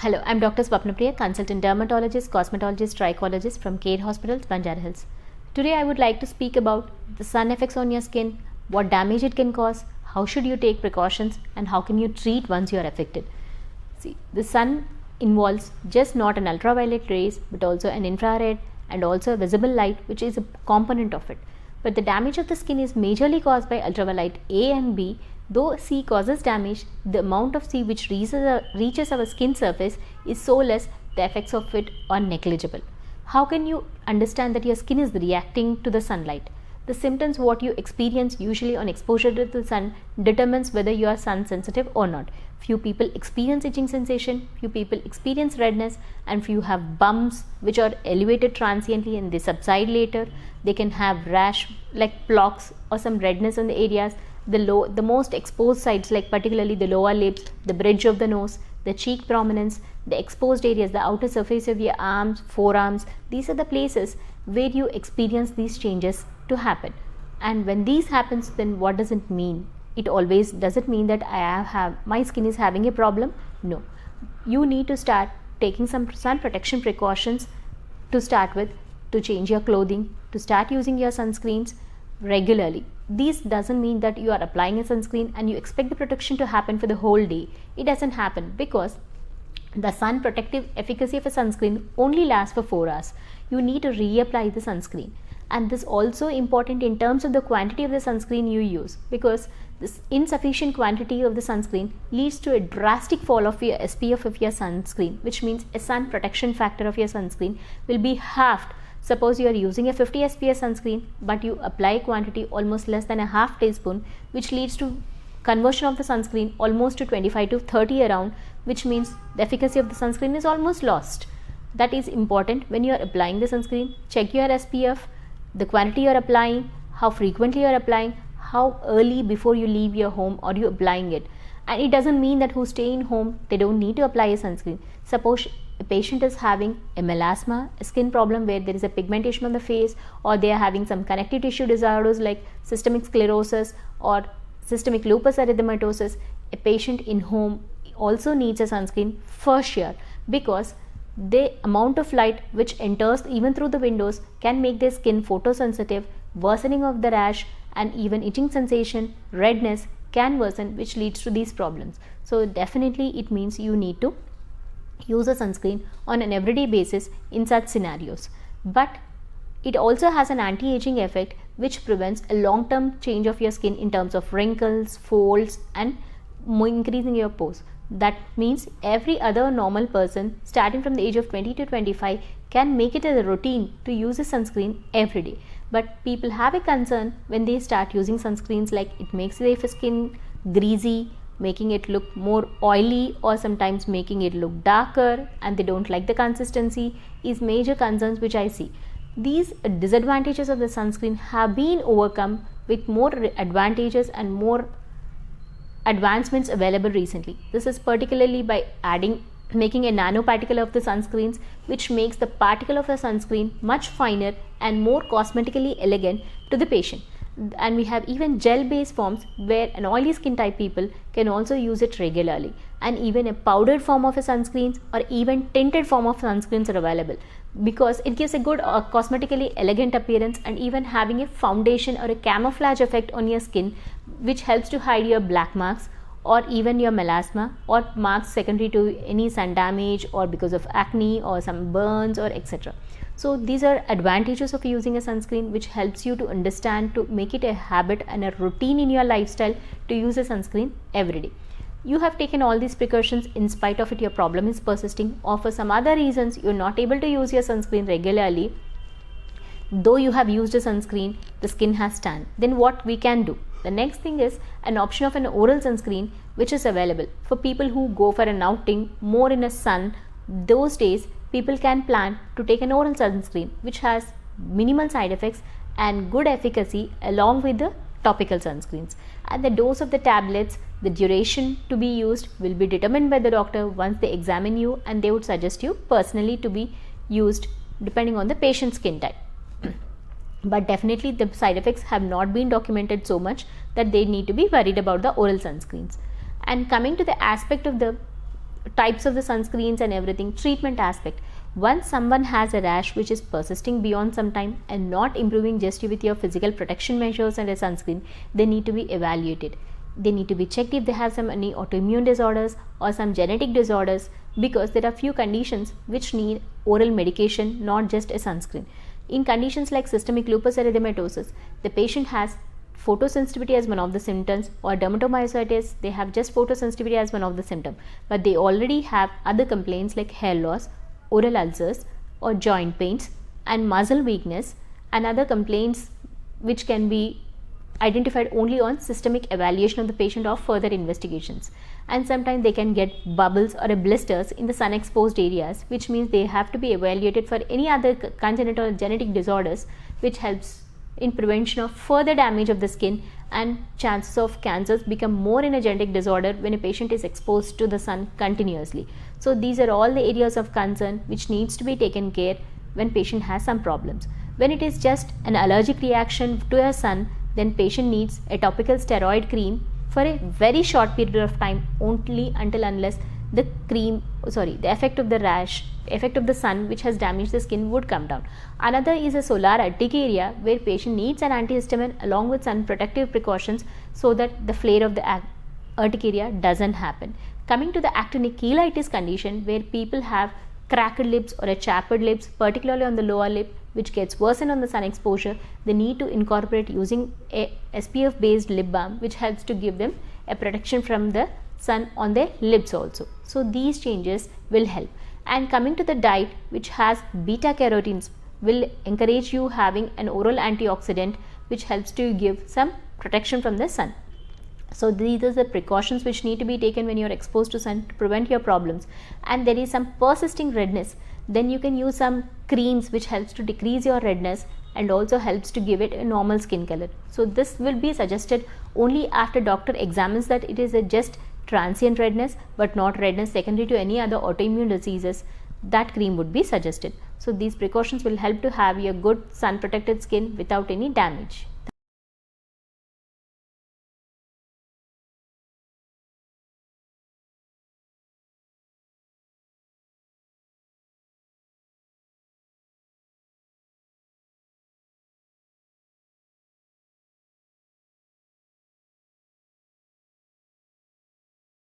Hello, I'm Dr. Swapnapriya, consultant dermatologist, cosmetologist, trichologist from Care Hospitals, Banjara Hills. Today I would like to speak about the sun effects on your skin, what damage it can cause, how should you take precautions, and how can you treat once you are affected. See, the sun involves just not an ultraviolet rays but also an infrared and also a visible light, which is a component of it. But the damage of the skin is majorly caused by ultraviolet A and B. Though C causes damage, the amount of C which reaches our skin surface is so less, the effects of it are negligible. How can you understand that your skin is reacting to the sunlight? The symptoms what you experience usually on exposure to the sun determines whether you are sun sensitive or not. Few people experience itching sensation, few people experience redness, and few have bumps which are elevated transiently and they subside later. They can have rash like plaques or some redness on the areas. The most exposed sites, like particularly the lower lips, the bridge of the nose, the cheek prominence, the exposed areas, the outer surface of your arms, forearms, these are the places where you experience these changes to happen. And when these happens, then what does it mean? It always doesn't mean that my skin is having a problem. No, you need to start taking some sun protection precautions to start with, to change your clothing, to start using your sunscreens regularly. This doesn't mean that you are applying a sunscreen and you expect the protection to happen for the whole day. It doesn't happen because the sun protective efficacy of a sunscreen only lasts for 4 hours. You need to reapply the sunscreen, and this also important in terms of the quantity of the sunscreen you use, because this insufficient quantity of the sunscreen leads to a drastic fall of your SPF of your sunscreen, which means a sun protection factor of your sunscreen will be halved. Suppose you are using a 50 SPF sunscreen but you apply quantity almost less than a half teaspoon, which leads to conversion of the sunscreen almost to 25 to 30 around, which means the efficacy of the sunscreen is almost lost. That is important when you are applying the sunscreen. Check your SPF, the quantity you are applying, how frequently you are applying, how early before you leave your home are you applying it. And it doesn't mean that who stay in home, they don't need to apply a sunscreen. Suppose a patient is having a melasma, a skin problem where there is a pigmentation on the face, or they are having some connective tissue disorders like systemic sclerosis or systemic lupus erythematosus. A patient in home also needs a sunscreen for sure, because the amount of light which enters even through the windows can make their skin photosensitive, worsening of the rash, and even itching sensation, redness can worsen, which leads to these problems. So definitely it means you need to use a sunscreen on an everyday basis in such scenarios. But it also has an anti-aging effect which prevents a long-term change of your skin in terms of wrinkles, folds, and increasing your pores. That means every other normal person starting from the age of 20 to 25 can make it as a routine to use a sunscreen every day. But people have a concern when they start using sunscreens, like it makes their skin greasy, making it look more oily, or sometimes making it look darker, and they don't like the consistency, is major concerns which I see. These disadvantages of the sunscreen have been overcome with more advantages and more advancements available recently. This is particularly by making a nanoparticle of the sunscreens, which makes the particle of a sunscreen much finer and more cosmetically elegant to the patient. And we have even gel based forms where an oily skin type people can also use it regularly, and even a powdered form of a sunscreens or even tinted form of sunscreens are available, because it gives a good cosmetically elegant appearance, and even having a foundation or a camouflage effect on your skin, which helps to hide your black marks or even your melasma or marks secondary to any sun damage or because of acne or some burns or etc. So these are advantages of using a sunscreen, which helps you to understand, to make it a habit and a routine in your lifestyle to use a sunscreen every day. You have taken all these precautions, in spite of it your problem is persisting, or for some other reasons you are not able to use your sunscreen regularly. Though you have used a sunscreen, the skin has tan. Then what we can do? The next thing is an option of an oral sunscreen, which is available for people who go for an outing more in a sun. Those days people can plan to take an oral sunscreen which has minimal side effects and good efficacy along with the topical sunscreens. And the dose of the tablets, the duration to be used will be determined by the doctor once they examine you, and they would suggest you personally to be used depending on the patient's skin type. But definitely the side effects have not been documented so much that they need to be worried about the oral sunscreens. And coming to the aspect of the types of the sunscreens and everything. Treatment aspect. Once someone has a rash which is persisting beyond some time and not improving just with your physical protection measures and a sunscreen, they need to be evaluated. They need to be checked if they have any autoimmune disorders or some genetic disorders, because there are few conditions which need oral medication, not just a sunscreen. In conditions like systemic lupus erythematosus, the patient has photosensitivity as one of the symptoms, or dermatomyositis, they have just photosensitivity as one of the symptoms, but they already have other complaints like hair loss, oral ulcers or joint pains and muscle weakness, and other complaints which can be identified only on systemic evaluation of the patient or further investigations. And sometimes they can get bubbles or blisters in the sun exposed areas, which means they have to be evaluated for any other congenital genetic disorders, which helps in prevention of further damage of the skin, and chances of cancers become more in a genetic disorder when a patient is exposed to the sun continuously. So these are all the areas of concern which needs to be taken care when patient has some problems. When it is just an allergic reaction to a sun, then patient needs a topical steroid cream for a very short period of time, only until unless the effect of the rash, effect of the sun which has damaged the skin would come down. Another is a solar urticaria, where patient needs an antihistamine along with sun protective precautions so that the flare of the urticaria doesn't happen. Coming to the actinic cheilitis condition, where people have cracked lips or a chapped lips, particularly on the lower lip, which gets worsened on the sun exposure, they need to incorporate using a SPF based lip balm, which helps to give them a protection from the sun on their lips also. So these changes will help. And coming to the diet, which has beta carotenes, will encourage you having an oral antioxidant which helps to give some protection from the sun. So these are the precautions which need to be taken when you are exposed to sun to prevent your problems. And there is some persisting redness, then you can use some creams which helps to decrease your redness and also helps to give it a normal skin color. So this will be suggested only after doctor examines that it is a just transient redness but not redness secondary to any other autoimmune diseases. That cream would be suggested. So these precautions will help to have your good sun protected skin without any damage.